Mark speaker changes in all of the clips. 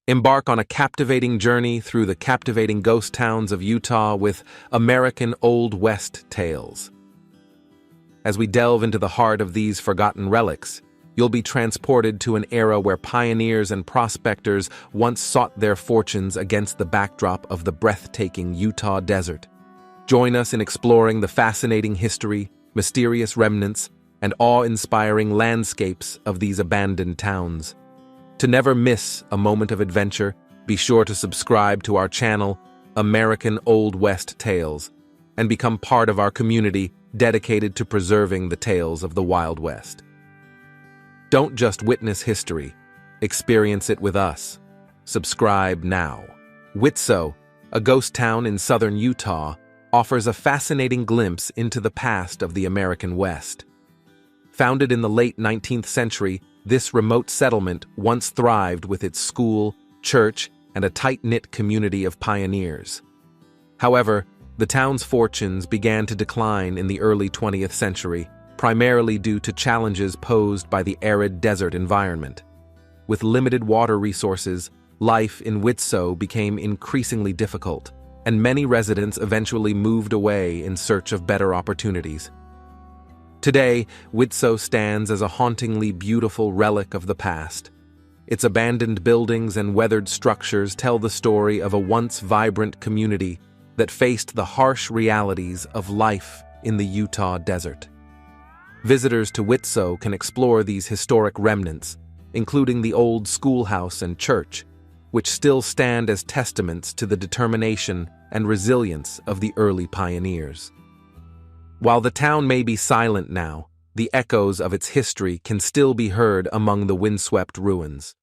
Speaker 1: Embark on a captivating journey through the captivating ghost towns of Utah with American Old West tales. As we delve into the heart of these forgotten relics, you'll be transported to an era where pioneers and prospectors once sought their fortunes against the backdrop of the breathtaking Utah desert. Join us in exploring the fascinating history, mysterious remnants, and awe-inspiring landscapes of these abandoned towns. To never miss a moment of adventure, be sure to subscribe to our channel, American Old West Tales, and become part of our community dedicated to preserving the tales of the Wild West. Don't just witness history, experience it with us. Subscribe now. Whitso, a ghost town in southern Utah, offers a fascinating glimpse into the past of the American West. Founded in the late 19th century, this remote settlement once thrived with its school, church, and a tight-knit community of pioneers. However, the town's fortunes began to decline in the early 20th century, primarily due to challenges posed by the arid desert environment. With limited water resources, life in Whitso became increasingly difficult, and many residents eventually moved away in search of better opportunities. Today, Whitso stands as a hauntingly beautiful relic of the past. Its abandoned buildings and weathered structures tell the story of a once vibrant community that faced the harsh realities of life in the Utah desert. Visitors to Whitso can explore these historic remnants, including the old schoolhouse and church, which still stand as testaments to the determination and resilience of the early pioneers. While the town may be silent now, the echoes of its history can still be heard among the windswept ruins.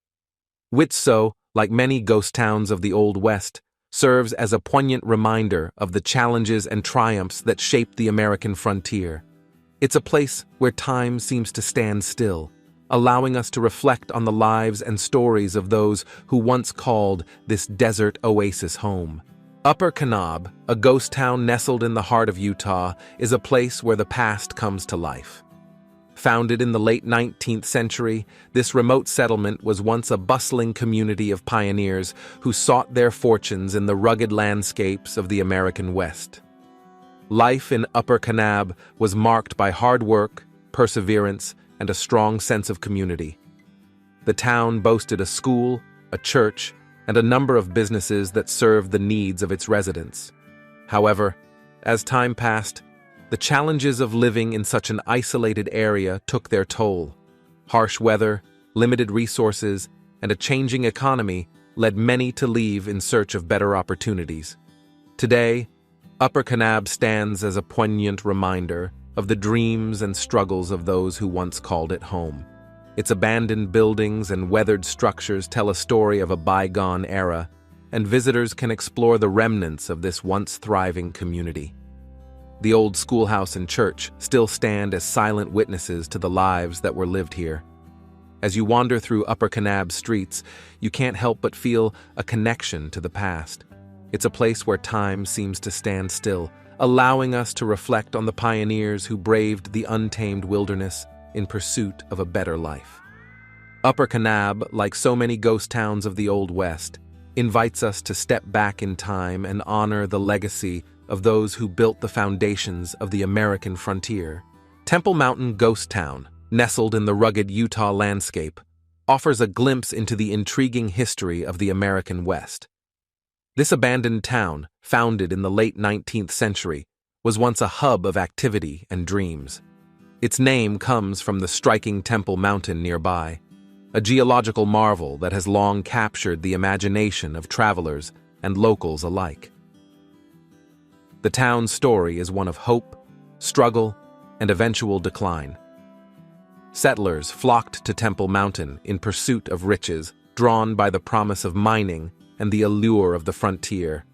Speaker 1: Whitso, like many ghost towns of the Old West, serves as a poignant reminder of the challenges and triumphs that shaped the American frontier. It's a place where time seems to stand still, allowing us to reflect on the lives and stories of those who once called this desert oasis home. Upper Canab, a ghost town nestled in the heart of Utah, is a place where the past comes to life. Founded in the late 19th century, this remote settlement was once a bustling community of pioneers who sought their fortunes in the rugged landscapes of the American West. Life in Upper Canab was marked by hard work, perseverance, and a strong sense of community. The town boasted a school, a church, and a number of businesses that served the needs of its residents. However, as time passed, the challenges of living in such an isolated area took their toll. Harsh weather, limited resources, and a changing economy led many to leave in search of better opportunities. Today, Upper Canab stands as a poignant reminder of the dreams and struggles of those who once called it home. Its abandoned buildings and weathered structures tell a story of a bygone era, and visitors can explore the remnants of this once thriving community. The old schoolhouse and church still stand as silent witnesses to the lives that were lived here. As you wander through Upper Canab streets, you can't help but feel a connection to the past. It's a place where time seems to stand still, allowing us to reflect on the pioneers who braved the untamed wilderness in pursuit of a better life. Upper Canab, like so many ghost towns of the Old West, invites us to step back in time and honor the legacy of those who built the foundations of the American frontier. Temple Mountain Ghost Town, nestled in the rugged Utah landscape, offers a glimpse into the intriguing history of the American West. This abandoned town, founded in the late 19th century, was once a hub of activity and dreams. Its name comes from the striking Temple Mountain nearby, a geological marvel that has long captured the imagination of travelers and locals alike. The town's story is one of hope, struggle, and eventual decline. Settlers flocked to Temple Mountain in pursuit of riches, drawn by the promise of mining and the allure of the frontier.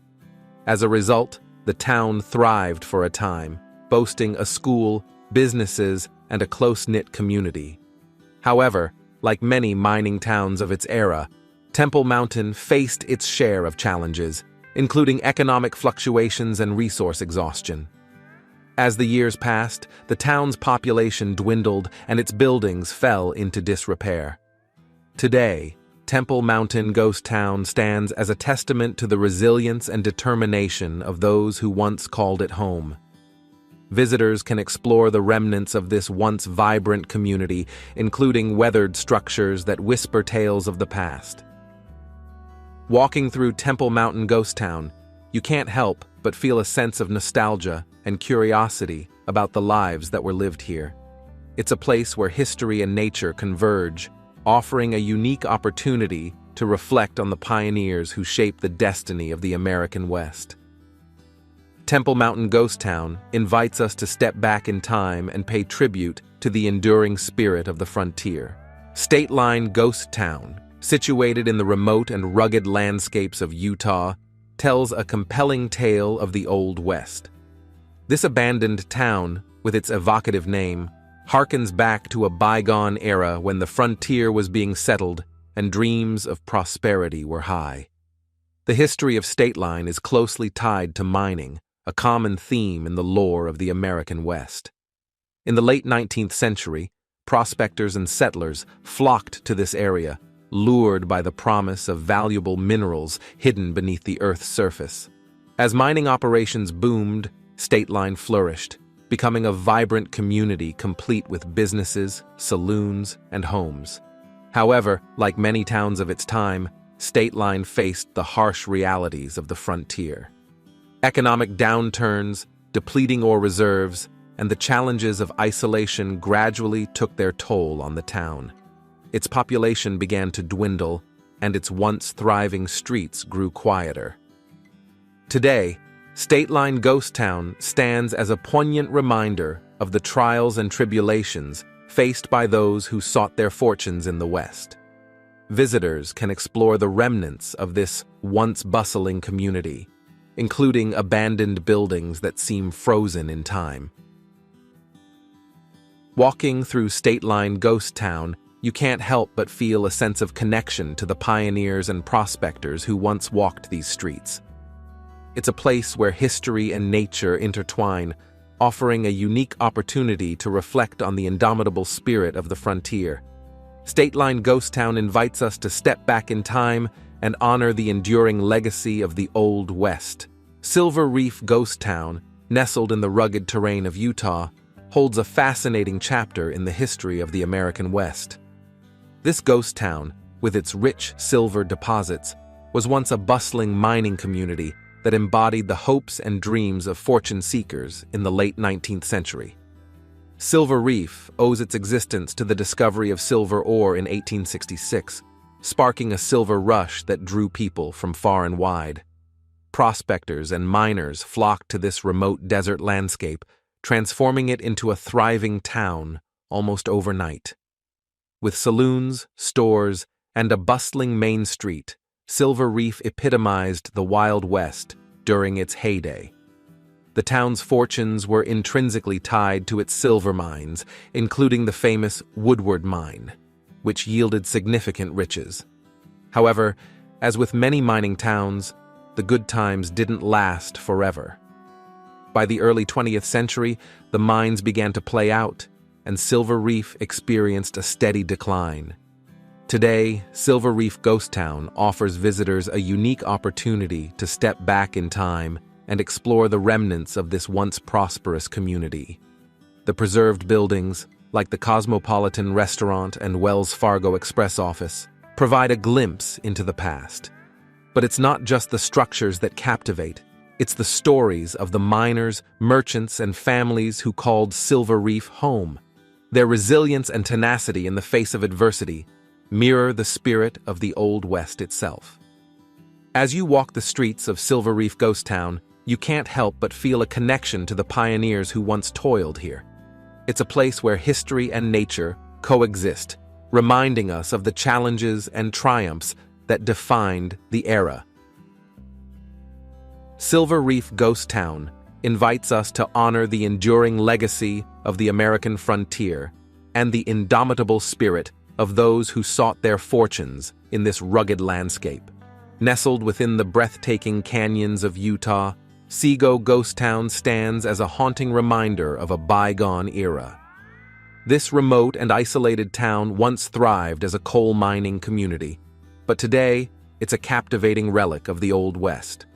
Speaker 1: As a result, the town thrived for a time, boasting a school, businesses, and a close-knit community. However, like many mining towns of its era, Temple Mountain faced its share of challenges, including economic fluctuations and resource exhaustion. As the years passed, the town's population dwindled and its buildings fell into disrepair. Today, Temple Mountain Ghost Town stands as a testament to the resilience and determination of those who once called it home. Visitors can explore the remnants of this once vibrant community, including weathered structures that whisper tales of the past. Walking through Temple Mountain Ghost Town, you can't help but feel a sense of nostalgia and curiosity about the lives that were lived here. It's a place where history and nature converge, offering a unique opportunity to reflect on the pioneers who shaped the destiny of the American West. Temple Mountain Ghost Town invites us to step back in time and pay tribute to the enduring spirit of the frontier. State Line Ghost Town, situated in the remote and rugged landscapes of Utah, tells a compelling tale of the Old West. This abandoned town, with its evocative name, harkens back to a bygone era when the frontier was being settled and dreams of prosperity were high. The history of State Line is closely tied to mining, a common theme in the lore of the American West. In the late 19th century, prospectors and settlers flocked to this area, lured by the promise of valuable minerals hidden beneath the Earth's surface. As mining operations boomed, State Line flourished, becoming a vibrant community complete with businesses, saloons, and homes. However, like many towns of its time, State Line faced the harsh realities of the frontier. Economic downturns, depleting ore reserves, and the challenges of isolation gradually took their toll on the town. Its population began to dwindle, and its once thriving streets grew quieter. Today, State Line Ghost Town stands as a poignant reminder of the trials and tribulations faced by those who sought their fortunes in the West. Visitors can explore the remnants of this once bustling community, including abandoned buildings that seem frozen in time. Walking through State Line Ghost Town, you can't help but feel a sense of connection to the pioneers and prospectors who once walked these streets. It's a place where history and nature intertwine, offering a unique opportunity to reflect on the indomitable spirit of the frontier. State Line Ghost Town invites us to step back in time and honor the enduring legacy of the Old West. Silver Reef Ghost Town, nestled in the rugged terrain of Utah, holds a fascinating chapter in the history of the American West. This ghost town, with its rich silver deposits, was once a bustling mining community that embodied the hopes and dreams of fortune seekers in the late 19th century. Silver Reef owes its existence to the discovery of silver ore in 1866, sparking a silver rush that drew people from far and wide. Prospectors and miners flocked to this remote desert landscape, transforming it into a thriving town almost overnight. With saloons, stores, and a bustling main street, Silver Reef epitomized the Wild West during its heyday. The town's fortunes were intrinsically tied to its silver mines, including the famous Woodward Mine, which yielded significant riches. However, as with many mining towns, the good times didn't last forever. By the early 20th century, the mines began to play out, and Silver Reef experienced a steady decline. Today, Silver Reef Ghost Town offers visitors a unique opportunity to step back in time and explore the remnants of this once prosperous community. The preserved buildings, like the Cosmopolitan Restaurant and Wells Fargo Express office, provide a glimpse into the past. But it's not just the structures that captivate. It's the stories of the miners, merchants, and families who called Silver Reef home. Their resilience and tenacity in the face of adversity mirror the spirit of the Old West itself. As you walk the streets of Silver Reef Ghost Town, you can't help but feel a connection to the pioneers who once toiled here. It's a place where history and nature coexist, reminding us of the challenges and triumphs that defined the era. Silver Reef Ghost Town invites us to honor the enduring legacy of the American frontier and the indomitable spirit of those who sought their fortunes in this rugged landscape. Nestled within the breathtaking canyons of Utah, Seago Ghost Town stands as a haunting reminder of a bygone era. This remote and isolated town once thrived as a coal mining community, but today it's a captivating relic of the Old West.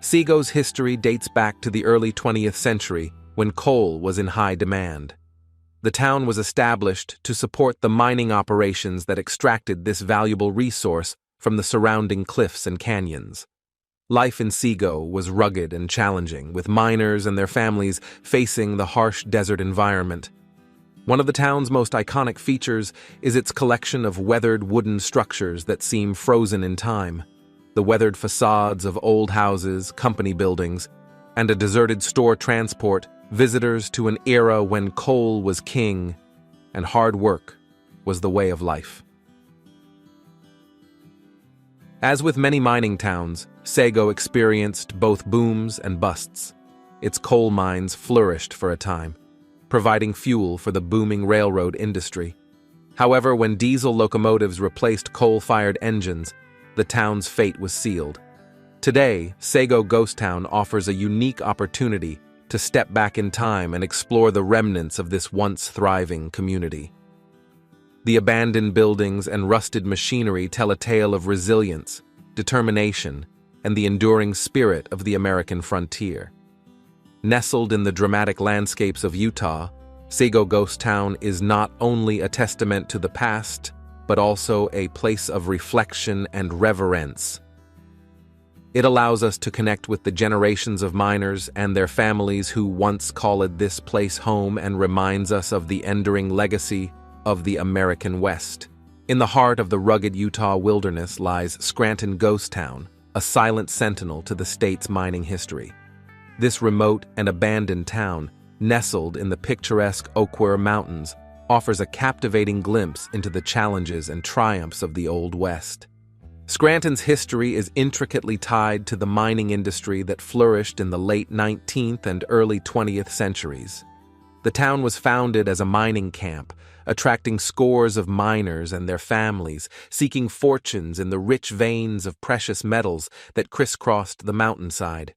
Speaker 1: Sego's history dates back to the early 20th century when coal was in high demand. The town was established to support the mining operations that extracted this valuable resource from the surrounding cliffs and canyons. Life in Sego was rugged and challenging, with miners and their families facing the harsh desert environment. One of the town's most iconic features is its collection of weathered wooden structures that seem frozen in time. The weathered facades of old houses, company buildings, and a deserted store transport visitors to an era when coal was king and hard work was the way of life. As with many mining towns, Sego experienced both booms and busts. Its coal mines flourished for a time, providing fuel for the booming railroad industry. However, when diesel locomotives replaced coal-fired engines, the town's fate was sealed. Today, Sego Ghost Town offers a unique opportunity to step back in time and explore the remnants of this once thriving community. The abandoned buildings and rusted machinery tell a tale of resilience, determination, and the enduring spirit of the American frontier. Nestled in the dramatic landscapes of Utah, Sego Ghost Town is not only a testament to the past, but also a place of reflection and reverence. It allows us to connect with the generations of miners and their families who once called this place home, and reminds us of the enduring legacy of the American West. In the heart of the rugged Utah wilderness lies Scranton Ghost Town, a silent sentinel to the state's mining history. This remote and abandoned town, nestled in the picturesque Ofir Mountains, offers a captivating glimpse into the challenges and triumphs of the Old West. Scranton's history is intricately tied to the mining industry that flourished in the late 19th and early 20th centuries. The town was founded as a mining camp, attracting scores of miners and their families, seeking fortunes in the rich veins of precious metals that crisscrossed the mountainside.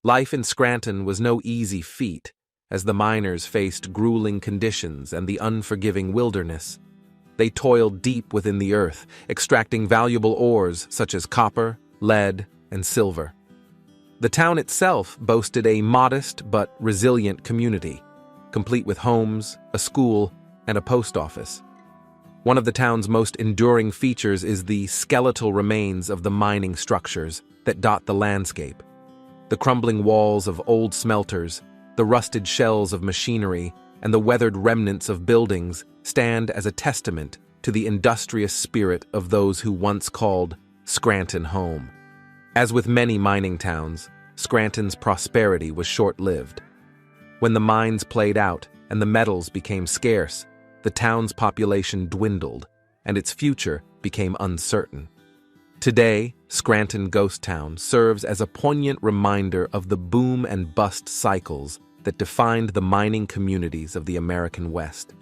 Speaker 1: Life in Scranton was no easy feat, as the miners faced grueling conditions and the unforgiving wilderness. They toiled deep within the earth, extracting valuable ores such as copper, lead, and silver. The town itself boasted a modest but resilient community, complete with homes, a school, and a post office. One of the town's most enduring features is the skeletal remains of the mining structures that dot the landscape. The crumbling walls of old smelters, the rusted shells of machinery, and the weathered remnants of buildings stand as a testament to the industrious spirit of those who once called Scranton home. As with many mining towns, Scranton's prosperity was short-lived. When the mines played out and the metals became scarce, the town's population dwindled, and its future became uncertain. Today, Scranton Ghost Town serves as a poignant reminder of the boom and bust cycles that defined the mining communities of the American West.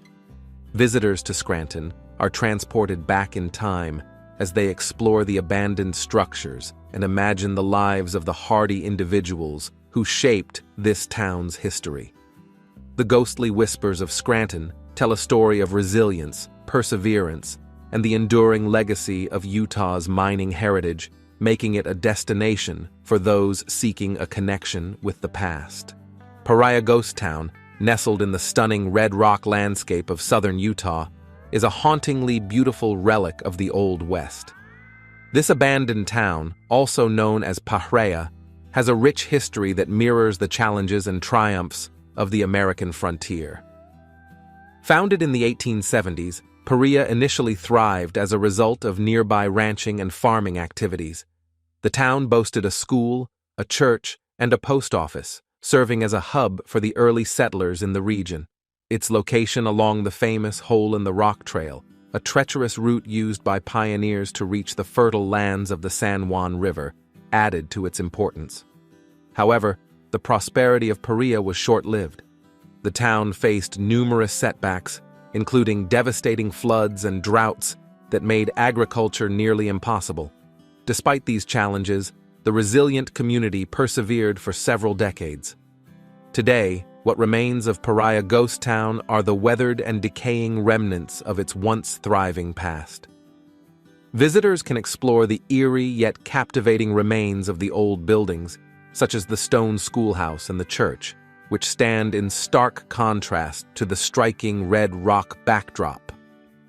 Speaker 1: Visitors to Scranton are transported back in time as they explore the abandoned structures and imagine the lives of the hardy individuals who shaped this town's history. The ghostly whispers of Scranton tell a story of resilience, perseverance, and the enduring legacy of Utah's mining heritage, making it a destination for those seeking a connection with the past. Pariah Ghost Town, nestled in the stunning red rock landscape of southern Utah, is a hauntingly beautiful relic of the Old West. This abandoned town, also known as Pariah, has a rich history that mirrors the challenges and triumphs of the American frontier. Founded in the 1870s, Pariah initially thrived as a result of nearby ranching and farming activities. The town boasted a school, a church, and a post office, serving as a hub for the early settlers in the region. Its location along the famous Hole-in-the-Rock Trail, a treacherous route used by pioneers to reach the fertile lands of the San Juan River, added to its importance. However, the prosperity of Pariah was short-lived. The town faced numerous setbacks, including devastating floods and droughts that made agriculture nearly impossible. Despite these challenges, the resilient community persevered for several decades. Today, what remains of Pariah Ghost Town are the weathered and decaying remnants of its once thriving past. Visitors can explore the eerie yet captivating remains of the old buildings, such as the stone schoolhouse and the church, which stand in stark contrast to the striking red rock backdrop.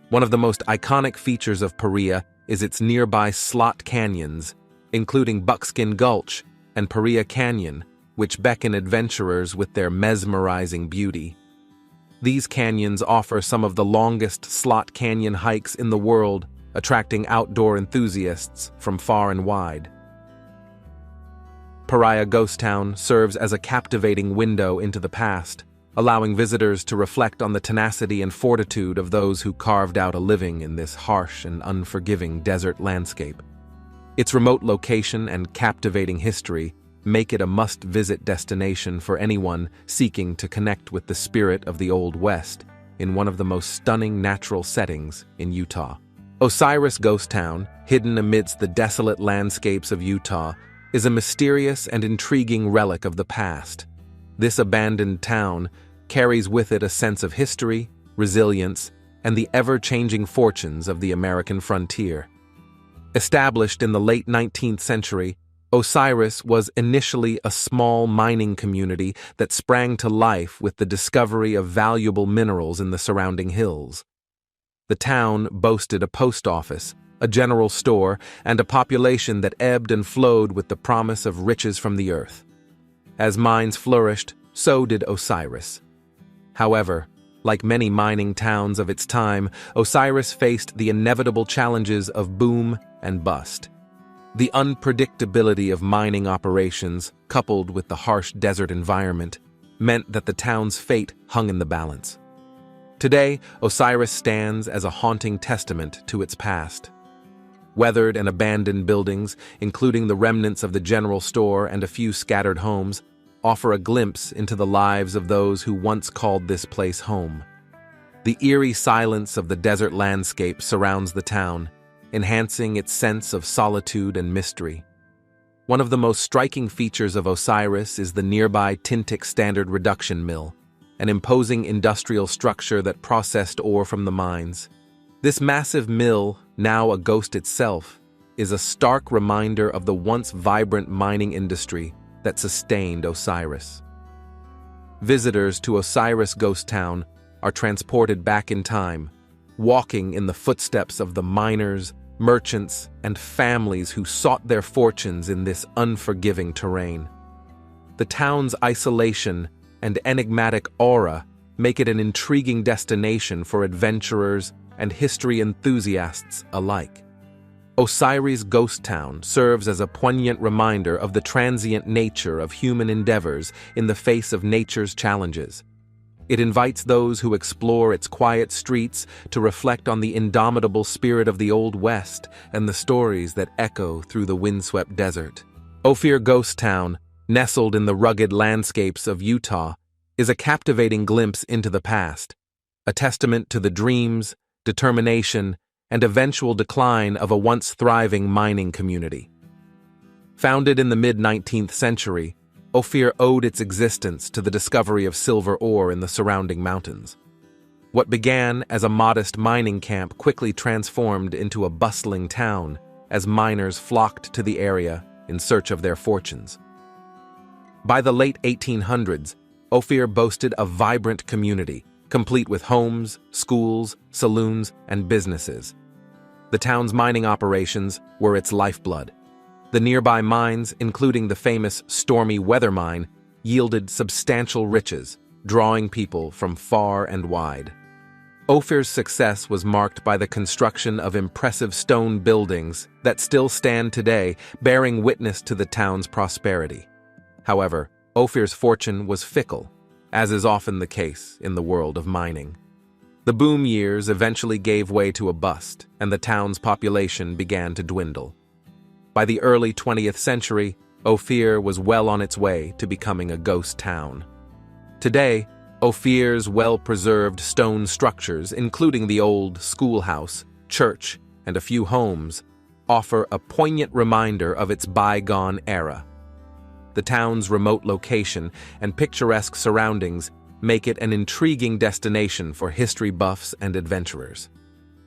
Speaker 1: One of the most iconic features of Pariah is its nearby slot canyons, including Buckskin Gulch and Pariah Canyon, which beckon adventurers with their mesmerizing beauty. These canyons offer some of the longest slot canyon hikes in the world, attracting outdoor enthusiasts from far and wide. Pariah Ghost Town serves as a captivating window into the past, allowing visitors to reflect on the tenacity and fortitude of those who carved out a living in this harsh and unforgiving desert landscape. Its remote location and captivating history make it a must-visit destination for anyone seeking to connect with the spirit of the Old West in one of the most stunning natural settings in Utah. Osiris Ghost Town, hidden amidst the desolate landscapes of Utah, is a mysterious and intriguing relic of the past. This abandoned town carries with it a sense of history, resilience, and the ever-changing fortunes of the American frontier. Established in the late 19th century, Osiris was initially a small mining community that sprang to life with the discovery of valuable minerals in the surrounding hills. The town boasted a post office, a general store, and a population that ebbed and flowed with the promise of riches from the earth. As mines flourished, so did Osiris. However, like many mining towns of its time, Osiris faced the inevitable challenges of boom and bust. The unpredictability of mining operations, coupled with the harsh desert environment, meant that the town's fate hung in the balance. Today, Osiris stands as a haunting testament to its past. Weathered and abandoned buildings, including the remnants of the general store and a few scattered homes, offer a glimpse into the lives of those who once called this place home. The eerie silence of the desert landscape surrounds the town, enhancing its sense of solitude and mystery. One of the most striking features of Osiris is the nearby Tintic Standard Reduction Mill, an imposing industrial structure that processed ore from the mines. This massive mill, now a ghost itself, is a stark reminder of the once vibrant mining industry that sustained Osiris. Visitors to Osiris Ghost Town are transported back in time, walking in the footsteps of the miners, merchants, and families who sought their fortunes in this unforgiving terrain. The town's isolation and enigmatic aura make it an intriguing destination for adventurers and history enthusiasts alike. Osiris Ghost Town serves as a poignant reminder of the transient nature of human endeavors in the face of nature's challenges. It invites those who explore its quiet streets to reflect on the indomitable spirit of the Old West and the stories that echo through the windswept desert. Ofir Ghost Town, nestled in the rugged landscapes of Utah, is a captivating glimpse into the past, a testament to the dreams, determination, and eventual decline of a once thriving mining community. Founded in the mid-19th century, Ofir owed its existence to the discovery of silver ore in the surrounding mountains. What began as a modest mining camp quickly transformed into a bustling town as miners flocked to the area in search of their fortunes. By the late 1800s, Ofir boasted a vibrant community, complete with homes, schools, saloons, and businesses. The town's mining operations were its lifeblood. The nearby mines, including the famous Stormy Weather Mine, yielded substantial riches, drawing people from far and wide. Ofir's success was marked by the construction of impressive stone buildings that still stand today, bearing witness to the town's prosperity. However, Ofir's fortune was fickle, as is often the case in the world of mining. The boom years eventually gave way to a bust, and the town's population began to dwindle. By the early 20th century, Ofir was well on its way to becoming a ghost town. Today, Ofir's well-preserved stone structures, including the old schoolhouse, church, and a few homes, offer a poignant reminder of its bygone era. The town's remote location and picturesque surroundings make it an intriguing destination for history buffs and adventurers.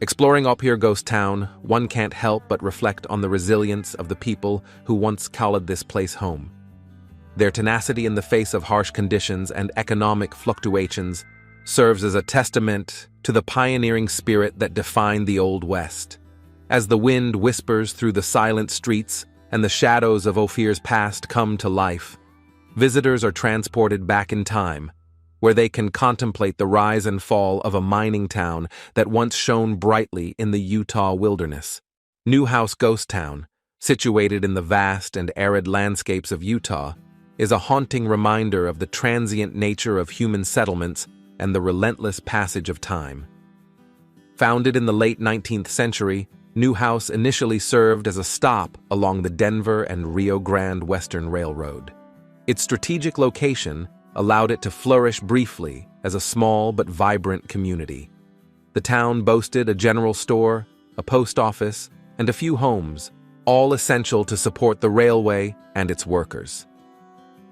Speaker 1: Exploring Ofir Ghost Town, one can't help but reflect on the resilience of the people who once called this place home. Their tenacity in the face of harsh conditions and economic fluctuations serves as a testament to the pioneering spirit that defined the Old West. As the wind whispers through the silent streets and the shadows of Ofir's past come to life, visitors are transported back in time, where they can contemplate the rise and fall of a mining town that once shone brightly in the Utah wilderness. Newhouse Ghost Town, situated in the vast and arid landscapes of Utah, is a haunting reminder of the transient nature of human settlements and the relentless passage of time. Founded in the late 19th century, Newhouse initially served as a stop along the Denver and Rio Grande Western Railroad. Its strategic location allowed it to flourish briefly as a small but vibrant community. The town boasted a general store, a post office, and a few homes, all essential to support the railway and its workers.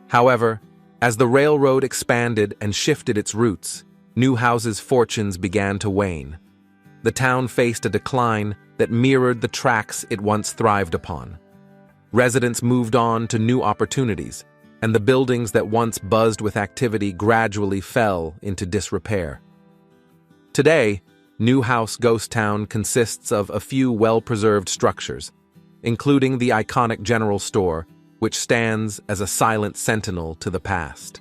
Speaker 1: However, as the railroad expanded and shifted its routes, Newhouse's fortunes began to wane. The town faced a decline that mirrored the tracks it once thrived upon. Residents moved on to new opportunities, and the buildings that once buzzed with activity gradually fell into disrepair. Today, Newhouse Ghost Town consists of a few well-preserved structures, including the iconic general store, which stands as a silent sentinel to the past.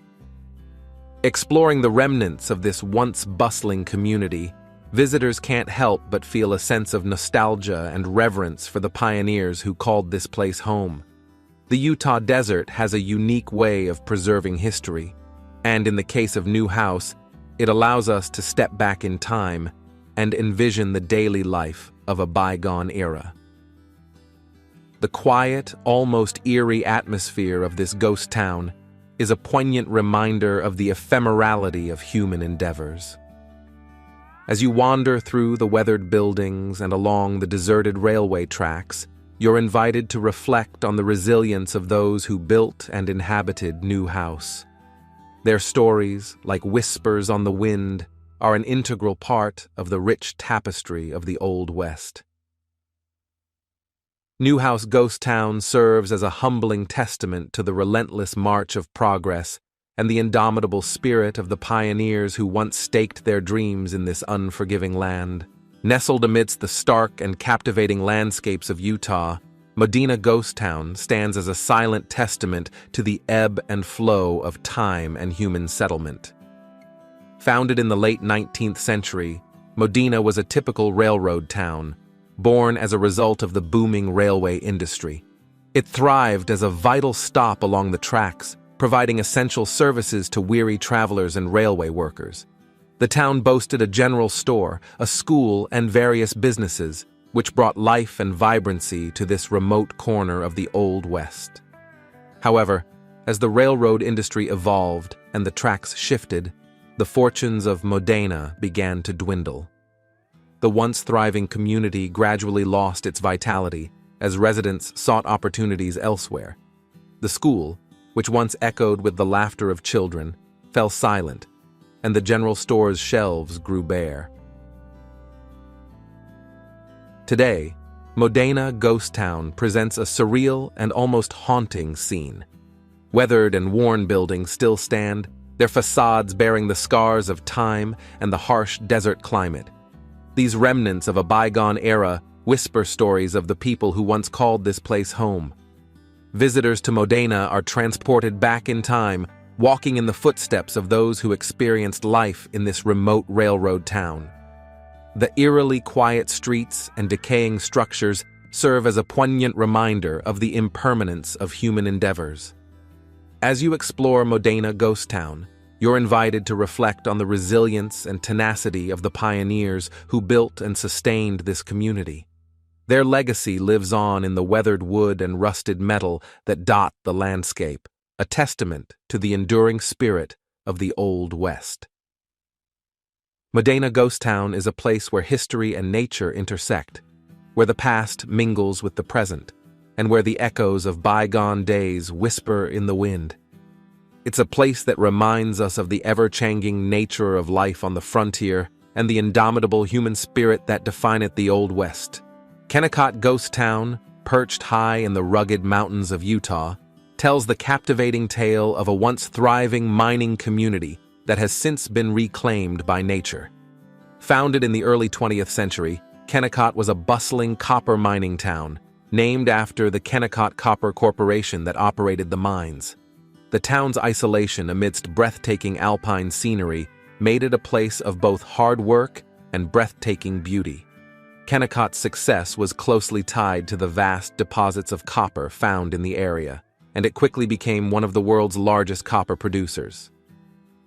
Speaker 1: Exploring the remnants of this once bustling community, visitors can't help but feel a sense of nostalgia and reverence for the pioneers who called this place home. The Utah desert has a unique way of preserving history, and in the case of Newhouse, it allows us to step back in time and envision the daily life of a bygone era. The quiet, almost eerie atmosphere of this ghost town is a poignant reminder of the ephemerality of human endeavors. As you wander through the weathered buildings and along the deserted railway tracks, you're invited to reflect on the resilience of those who built and inhabited Newhouse. Their stories, like whispers on the wind, are an integral part of the rich tapestry of the Old West. Newhouse Ghost Town serves as a humbling testament to the relentless march of progress and the indomitable spirit of the pioneers who once staked their dreams in this unforgiving land. Nestled amidst the stark and captivating landscapes of Utah, Modena Ghost Town stands as a silent testament to the ebb and flow of time and human settlement. Founded in the late 19th century, Modena was a typical railroad town, born as a result of the booming railway industry. It thrived as a vital stop along the tracks, providing essential services to weary travelers and railway workers. The town boasted a general store, a school, and various businesses, which brought life and vibrancy to this remote corner of the Old West. However, as the railroad industry evolved and the tracks shifted, the fortunes of Modena began to dwindle. The once thriving community gradually lost its vitality as residents sought opportunities elsewhere. The school, which once echoed with the laughter of children, fell silent, and the general store's shelves grew bare. Today, Modena Ghost Town presents a surreal and almost haunting scene. Weathered and worn buildings still stand, their facades bearing the scars of time and the harsh desert climate. These remnants of a bygone era whisper stories of the people who once called this place home. Visitors to Modena are transported back in time, walking in the footsteps of those who experienced life in this remote railroad town. The eerily quiet streets and decaying structures serve as a poignant reminder of the impermanence of human endeavors. As you explore Modena Ghost Town, you're invited to reflect on the resilience and tenacity of the pioneers who built and sustained this community. Their legacy lives on in the weathered wood and rusted metal that dot the landscape, a testament to the enduring spirit of the Old West. Modena Ghost Town is a place where history and nature intersect, where the past mingles with the present, and where the echoes of bygone days whisper in the wind. It's a place that reminds us of the ever-changing nature of life on the frontier and the indomitable human spirit that defineth the Old West. Kennicott Ghost Town, perched high in the rugged mountains of Utah, tells the captivating tale of a once thriving mining community that has since been reclaimed by nature. Founded in the early 20th century, Kennicott was a bustling copper mining town, named after the Kennicott Copper Corporation that operated the mines. The town's isolation amidst breathtaking alpine scenery made it a place of both hard work and breathtaking beauty. Kennicott's success was closely tied to the vast deposits of copper found in the area, and it quickly became one of the world's largest copper producers.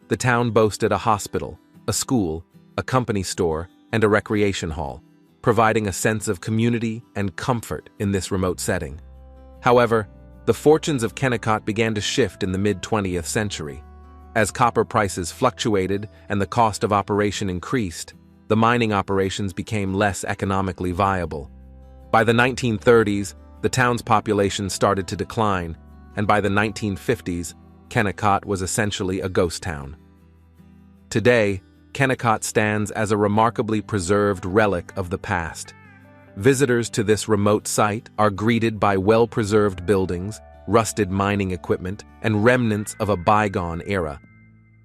Speaker 1: The town boasted a hospital, a school, a company store, and a recreation hall, providing a sense of community and comfort in this remote setting. However, the fortunes of Kennicott began to shift in the mid-20th century. As copper prices fluctuated and the cost of operation increased, the mining operations became less economically viable. By the 1930s, the town's population started to decline, and by the 1950s, Kennicott was essentially a ghost town. Today, Kennicott stands as a remarkably preserved relic of the past. Visitors to this remote site are greeted by well-preserved buildings, rusted mining equipment, and remnants of a bygone era.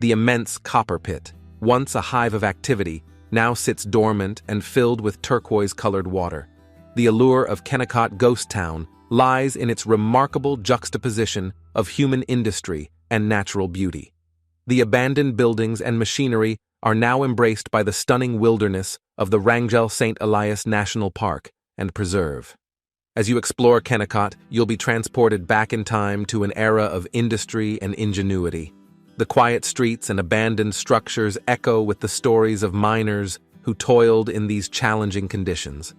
Speaker 1: The immense copper pit, once a hive of activity, now sits dormant and filled with turquoise-colored water. The allure of Kennicott Ghost Town lies in its remarkable juxtaposition of human industry and natural beauty. The abandoned buildings and machinery are now embraced by the stunning wilderness of the Wrangell St. Elias National Park and Preserve. As you explore Kennicott, you'll be transported back in time to an era of industry and ingenuity. The quiet streets and abandoned structures echo with the stories of miners who toiled in these challenging conditions.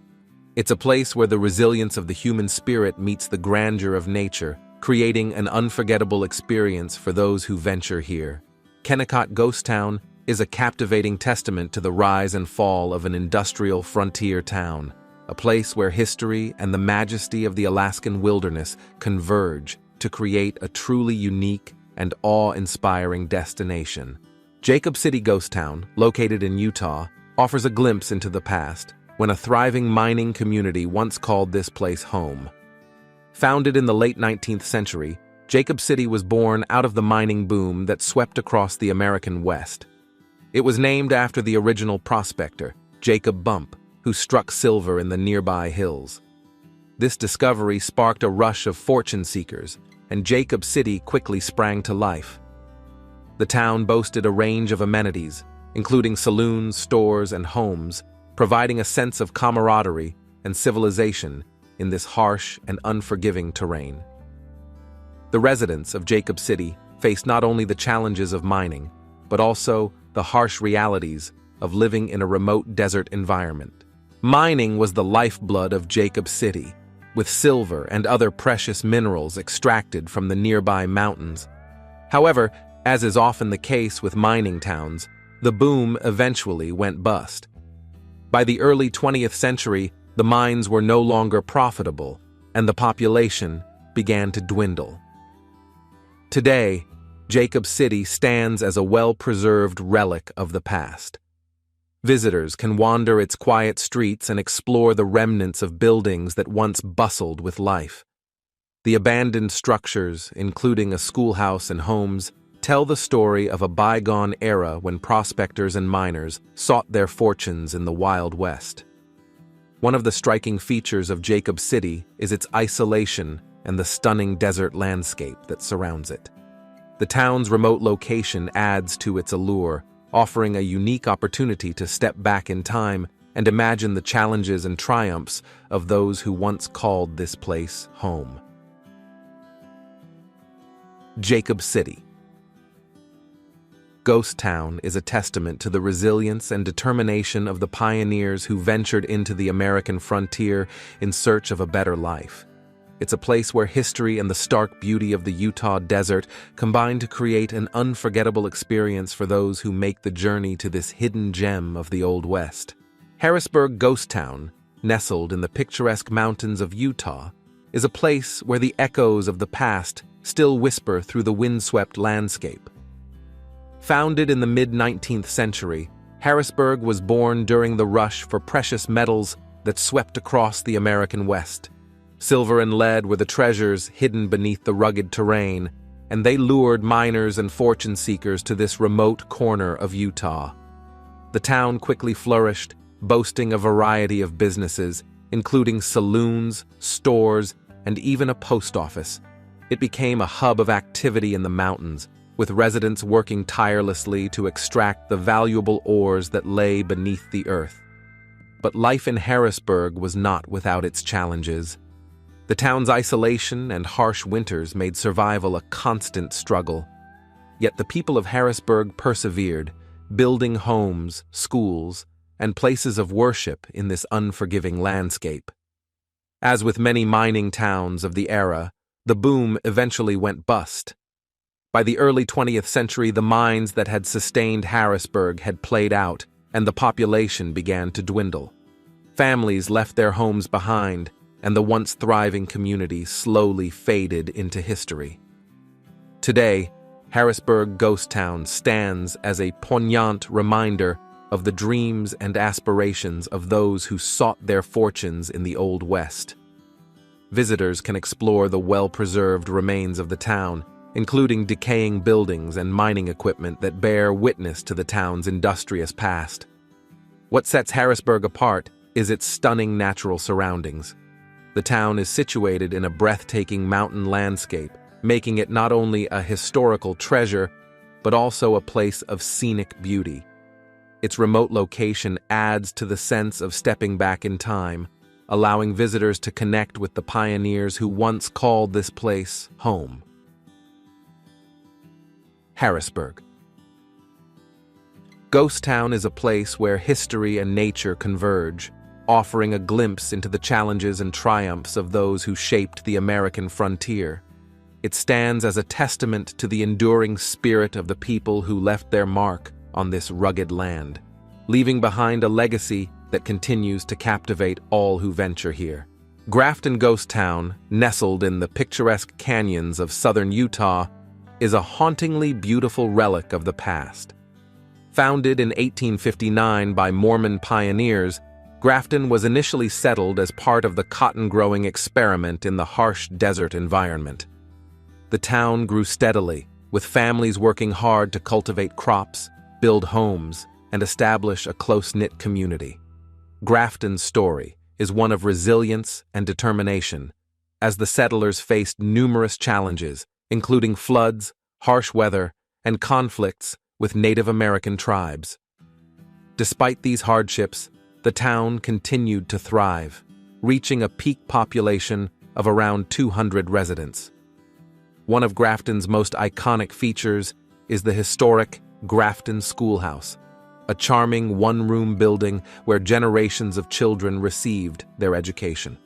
Speaker 1: It's a place where the resilience of the human spirit meets the grandeur of nature, creating an unforgettable experience for those who venture here. Kennicott Ghost Town is a captivating testament to the rise and fall of an industrial frontier town, a place where history and the majesty of the Alaskan wilderness converge to create a truly unique and awe-inspiring destination. Jacob City Ghost Town, located in Utah, offers a glimpse into the past, when a thriving mining community once called this place home. Founded in the late 19th century, Jacob City was born out of the mining boom that swept across the American West. It was named after the original prospector, Jacob Bump, who struck silver in the nearby hills. This discovery sparked a rush of fortune seekers, and Jacob City quickly sprang to life. The town boasted a range of amenities, including saloons, stores, and homes, providing a sense of camaraderie and civilization in this harsh and unforgiving terrain. The residents of Jacob City faced not only the challenges of mining, but also the harsh realities of living in a remote desert environment. Mining was the lifeblood of Jacob City, with silver and other precious minerals extracted from the nearby mountains. However, as is often the case with mining towns, the boom eventually went bust. By the early 20th century, the mines were no longer profitable, and the population began to dwindle. Today, Jacob City stands as a well-preserved relic of the past. Visitors can wander its quiet streets and explore the remnants of buildings that once bustled with life. The abandoned structures, including a schoolhouse and homes, tell the story of a bygone era when prospectors and miners sought their fortunes in the Wild West. One of the striking features of Jacob City is its isolation and the stunning desert landscape that surrounds it. The town's remote location adds to its allure, offering a unique opportunity to step back in time and imagine the challenges and triumphs of those who once called this place home. Jacob City. Ghost Town is a testament to the resilience and determination of the pioneers who ventured into the American frontier in search of a better life. It's a place where history and the stark beauty of the Utah desert combine to create an unforgettable experience for those who make the journey to this hidden gem of the Old West. Harrisburg Ghost Town, nestled in the picturesque mountains of Utah, is a place where the echoes of the past still whisper through the windswept landscape. Founded in the mid-19th century, Harrisburg was born during the rush for precious metals that swept across the American West. Silver and lead were the treasures hidden beneath the rugged terrain, and they lured miners and fortune seekers to this remote corner of Utah. The town quickly flourished, boasting a variety of businesses, including saloons, stores, and even a post office. It became a hub of activity in the mountains, with residents working tirelessly to extract the valuable ores that lay beneath the earth. But life in Harrisburg was not without its challenges. The town's isolation and harsh winters made survival a constant struggle. Yet the people of Harrisburg persevered, building homes, schools, and places of worship in this unforgiving landscape. As with many mining towns of the era, the boom eventually went bust. By the early 20th century, the mines that had sustained Harrisburg had played out, and the population began to dwindle. Families left their homes behind, and the once thriving community slowly faded into history. Today, Harrisburg Ghost Town stands as a poignant reminder of the dreams and aspirations of those who sought their fortunes in the Old West. Visitors can explore the well-preserved remains of the town, including decaying buildings and mining equipment that bear witness to the town's industrious past. What sets Harrisburg apart is its stunning natural surroundings. The town is situated in a breathtaking mountain landscape, making it not only a historical treasure, but also a place of scenic beauty. Its remote location adds to the sense of stepping back in time, allowing visitors to connect with the pioneers who once called this place home. Harrisburg. Ghost Town is a place where history and nature converge, offering a glimpse into the challenges and triumphs of those who shaped the American frontier. It stands as a testament to the enduring spirit of the people who left their mark on this rugged land, leaving behind a legacy that continues to captivate all who venture here. Grafton Ghost Town, nestled in the picturesque canyons of southern Utah, is a hauntingly beautiful relic of the past. Founded in 1859 by Mormon pioneers, Grafton was initially settled as part of the cotton-growing experiment in the harsh desert environment. The town grew steadily, with families working hard to cultivate crops, build homes, and establish a close-knit community. Grafton's story is one of resilience and determination, as the settlers faced numerous challenges, including floods, harsh weather, and conflicts with Native American tribes. Despite these hardships, the town continued to thrive, reaching a peak population of around 200 residents. One of Grafton's most iconic features is the historic Grafton Schoolhouse, a charming one-room building where generations of children received their education.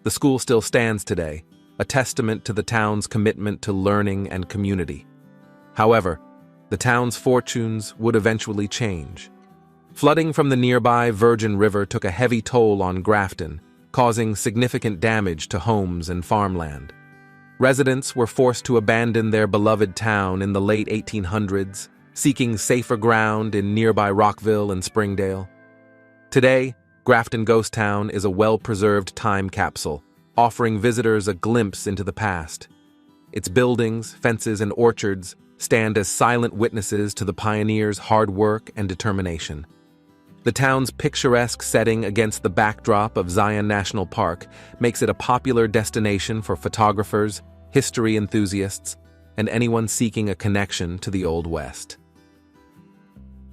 Speaker 1: The school still stands today, a testament to the town's commitment to learning and community. However, the town's fortunes would eventually change. Flooding from the nearby Virgin River took a heavy toll on Grafton, causing significant damage to homes and farmland. Residents were forced to abandon their beloved town in the late 1800s, seeking safer ground in nearby Rockville and Springdale. Today, Grafton Ghost Town is a well-preserved time capsule, offering visitors a glimpse into the past. Its buildings, fences, and orchards stand as silent witnesses to the pioneers' hard work and determination. The town's picturesque setting against the backdrop of Zion National Park makes it a popular destination for photographers, history enthusiasts, and anyone seeking a connection to the Old West.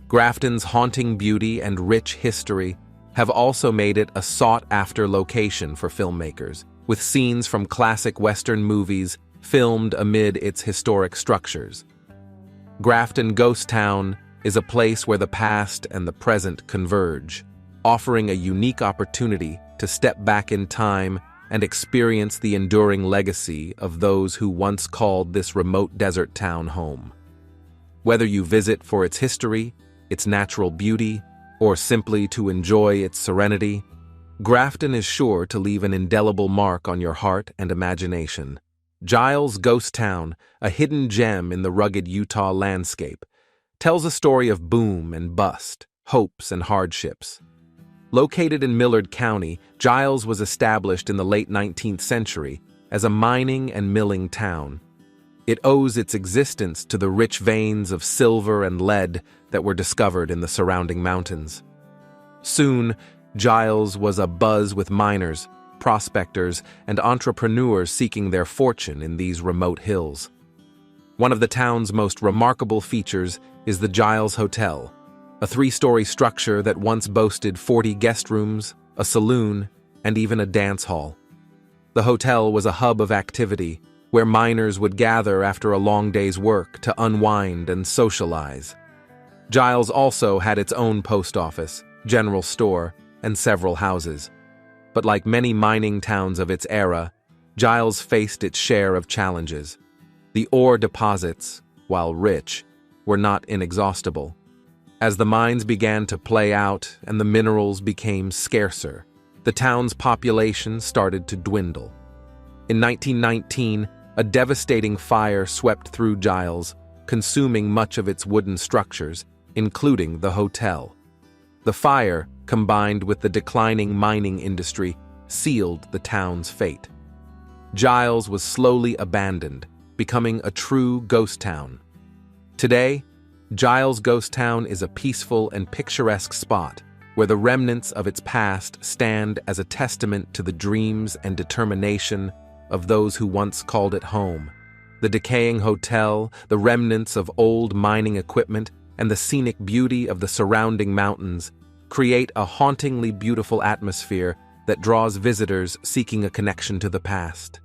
Speaker 1: Grafton's haunting beauty and rich history have also made it a sought-after location for filmmakers, with scenes from classic Western movies filmed amid its historic structures. Grafton Ghost Town is a place where the past and the present converge, offering a unique opportunity to step back in time and experience the enduring legacy of those who once called this remote desert town home. Whether you visit for its history, its natural beauty, or simply to enjoy its serenity, Grafton is sure to leave an indelible mark on your heart and imagination. Giles Ghost Town, a hidden gem in the rugged Utah landscape, tells a story of boom and bust, hopes and hardships. Located in Millard County, Giles was established in the late 19th century as a mining and milling town. It owes its existence to the rich veins of silver and lead that were discovered in the surrounding mountains. Soon, Giles was abuzz with miners, prospectors, and entrepreneurs seeking their fortune in these remote hills. One of the town's most remarkable features is the Giles Hotel, a 3-story structure that once boasted 40 guest rooms, a saloon, and even a dance hall. The hotel was a hub of activity, where miners would gather after a long day's work to unwind and socialize. Giles also had its own post office, general store, and several houses. But like many mining towns of its era, Giles faced its share of challenges. The ore deposits, while rich, were not inexhaustible. As the mines began to play out and the minerals became scarcer, the town's population started to dwindle. In 1919, a devastating fire swept through Giles, consuming much of its wooden structures, including the hotel. The fire, combined with the declining mining industry, sealed the town's fate. Giles was slowly abandoned, becoming a true ghost town. Today, Giles Ghost Town is a peaceful and picturesque spot where the remnants of its past stand as a testament to the dreams and determination of those who once called it home. The decaying hotel, the remnants of old mining equipment, and the scenic beauty of the surrounding mountains create a hauntingly beautiful atmosphere that draws visitors seeking a connection to the past.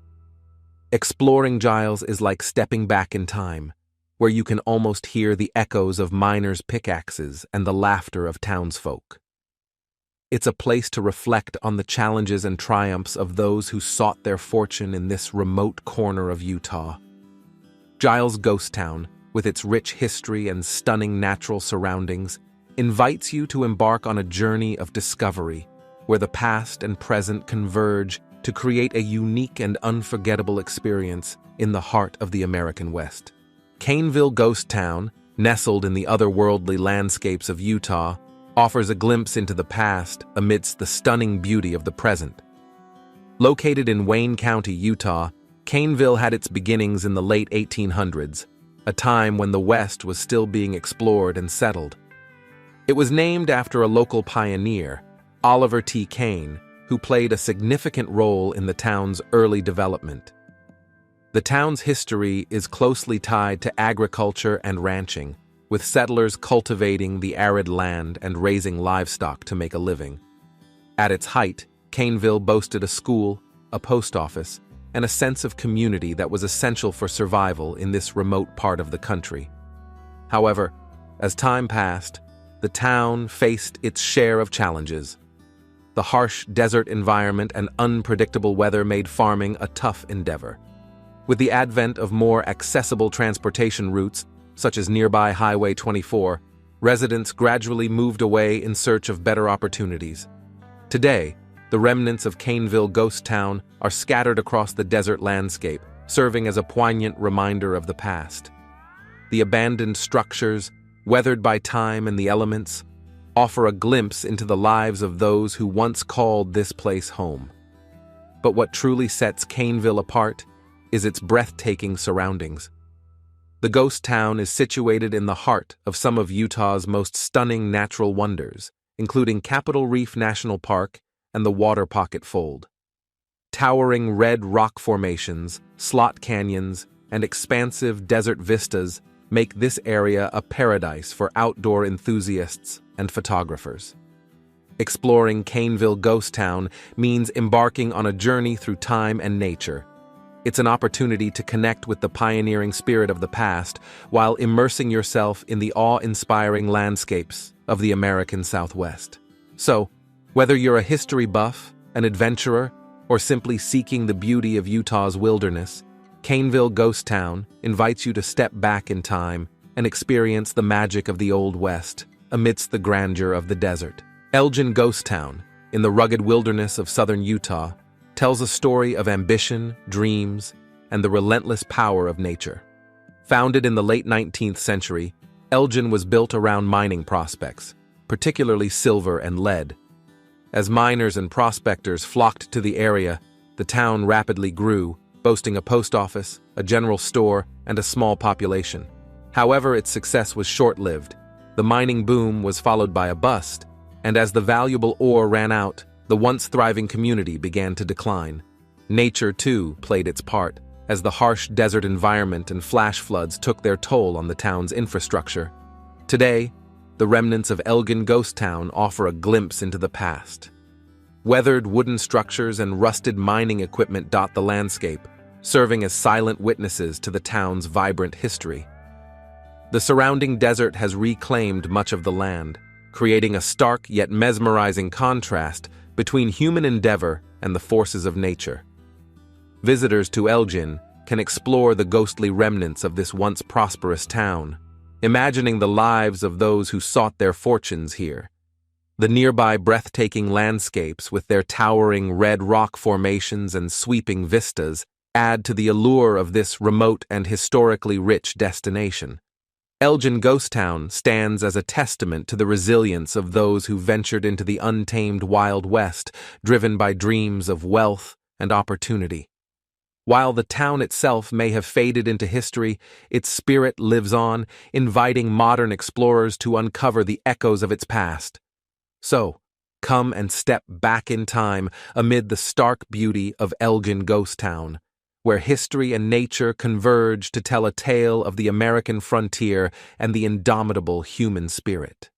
Speaker 1: Exploring Giles is like stepping back in time, where you can almost hear the echoes of miners' pickaxes and the laughter of townsfolk. It's a place to reflect on the challenges and triumphs of those who sought their fortune in this remote corner of Utah. Giles Ghost Town, with its rich history and stunning natural surroundings, invites you to embark on a journey of discovery, where the past and present converge to create a unique and unforgettable experience in the heart of the American West. Canville Ghost Town, nestled in the otherworldly landscapes of Utah, offers a glimpse into the past amidst the stunning beauty of the present. Located in Wayne County, Utah, Canville had its beginnings in the late 1800s, a time when the West was still being explored and settled. It was named after a local pioneer, Oliver T. Kane, who played a significant role in the town's early development. The town's history is closely tied to agriculture and ranching, with settlers cultivating the arid land and raising livestock to make a living. At its height, Caneville boasted a school, a post office, and a sense of community that was essential for survival in this remote part of the country. However, as time passed, the town faced its share of challenges. The harsh desert environment and unpredictable weather made farming a tough endeavor. With the advent of more accessible transportation routes, such as nearby Highway 24, residents gradually moved away in search of better opportunities. Today, the remnants of Caneville Ghost Town are scattered across the desert landscape, serving as a poignant reminder of the past. The abandoned structures, weathered by time and the elements, offer a glimpse into the lives of those who once called this place home. But what truly sets Caneville apart is its breathtaking surroundings. The ghost town is situated in the heart of some of Utah's most stunning natural wonders, including Capitol Reef National Park and the Water Pocket Fold. Towering red rock formations, slot canyons, and expansive desert vistas make this area a paradise for outdoor enthusiasts and photographers. Exploring Caneville Ghost Town means embarking on a journey through time and nature. It's an opportunity to connect with the pioneering spirit of the past while immersing yourself in the awe-inspiring landscapes of the American Southwest. So, whether you're a history buff, an adventurer, or simply seeking the beauty of Utah's wilderness, Caneville Ghost Town invites you to step back in time and experience the magic of the Old West amidst the grandeur of the desert. Elgen Ghost Town, in the rugged wilderness of southern Utah, tells a story of ambition, dreams, and the relentless power of nature. Founded in the late 19th century, Elgen was built around mining prospects, particularly silver and lead. As miners and prospectors flocked to the area, the town rapidly grew, boasting a post office, a general store, and a small population. However, its success was short-lived. The mining boom was followed by a bust, and as the valuable ore ran out, the once thriving community began to decline. Nature, too, played its part, as the harsh desert environment and flash floods took their toll on the town's infrastructure. Today, the remnants of Elgen Ghost Town offer a glimpse into the past. Weathered wooden structures and rusted mining equipment dot the landscape, serving as silent witnesses to the town's vibrant history. The surrounding desert has reclaimed much of the land, creating a stark yet mesmerizing contrast between human endeavor and the forces of nature. Visitors to Elgen can explore the ghostly remnants of this once prosperous town, imagining the lives of those who sought their fortunes here. The nearby breathtaking landscapes with their towering red rock formations and sweeping vistas add to the allure of this remote and historically rich destination. Elgen Ghost Town stands as a testament to the resilience of those who ventured into the untamed Wild West, driven by dreams of wealth and opportunity. While the town itself may have faded into history, its spirit lives on, inviting modern explorers to uncover the echoes of its past. So, come and step back in time amid the stark beauty of Elgen Ghost Town, where history and nature converge to tell a tale of the American frontier and the indomitable human spirit.